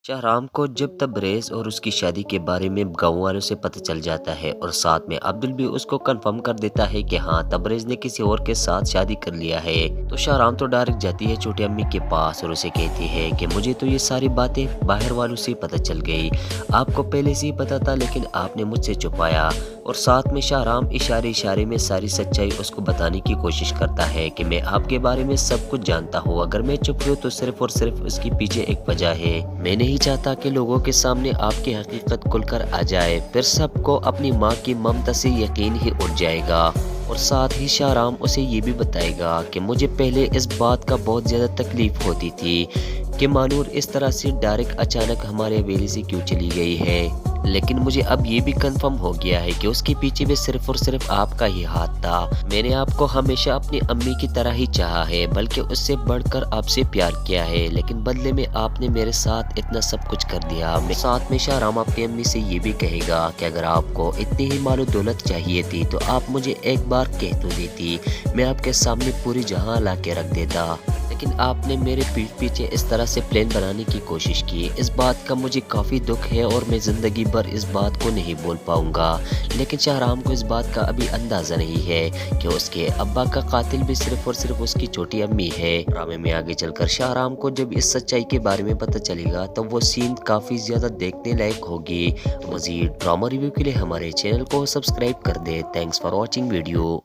शहराम को जब तबरेज़ और उसकी शादी के बारे में गाँव वालों से पता चल जाता है और साथ में अब्दुल भी उसको कंफर्म कर देता है कि हाँ तबरेज़ ने किसी और के साथ शादी कर लिया है, तो शहराम तो डायरेक्ट जाती है छोटी अम्मी के पास और उसे कहती है कि मुझे तो ये सारी बातें बाहर वालों से पता चल गई, आपको पहले से ही पता था लेकिन आपने मुझसे छुपाया। और साथ में शहराम इशारे इशारे में सारी सच्चाई उसको बताने की कोशिश करता है कि मैं आपके बारे में सब कुछ जानता हूँ, अगर मैं चुप हूँ तो सिर्फ और सिर्फ उसके पीछे एक वजह है, मैं नहीं चाहता कि लोगों के सामने आपकी हकीकत खुलकर आ जाए, फिर सबको अपनी माँ की ममता से यकीन ही उड़ जाएगा। और साथ ही शहराम उसे ये भी बताएगा कि मुझे पहले इस बात का बहुत ज़्यादा तकलीफ होती थी कि मानूर इस तरह से डायरेक्ट अचानक हमारे हवेली से क्यों चली गई है, लेकिन मुझे अब ये भी कंफर्म हो गया है कि उसके पीछे भी सिर्फ और सिर्फ आपका ही हाथ था। मैंने आपको हमेशा अपनी अम्मी की तरह ही चाहा है, बल्कि उससे बढ़कर आपसे प्यार किया है, लेकिन बदले में आपने मेरे साथ इतना सब कुछ कर दिया। मैं साथ में शहराम अपनी अम्मी से ये भी कहेगा कि अगर आपको इतनी ही मालो दौलत चाहिए थी तो आप मुझे एक बार कह तो देती, मैं आपके सामने पूरी जहां ला के रख देता, लेकिन आपने मेरे पीठ पीछे इस तरह से प्लान बनाने की कोशिश की। इस बात का मुझे काफ़ी दुख है और मैं ज़िंदगी भर इस बात को नहीं बोल पाऊंगा। लेकिन शहराम को इस बात का अभी अंदाज़ा नहीं है कि उसके अब्बा का कातिल भी सिर्फ और सिर्फ उसकी छोटी अम्मी है। ड्रामे में आगे चलकर शहराम को जब इस सच्चाई के बारे में पता चलेगा तो वो सीन काफ़ी ज़्यादा देखने लायक होगी। तो मज़ीद ड्रामा रिव्यू के लिए हमारे चैनल को सब्सक्राइब कर दे। Thanks for watching video.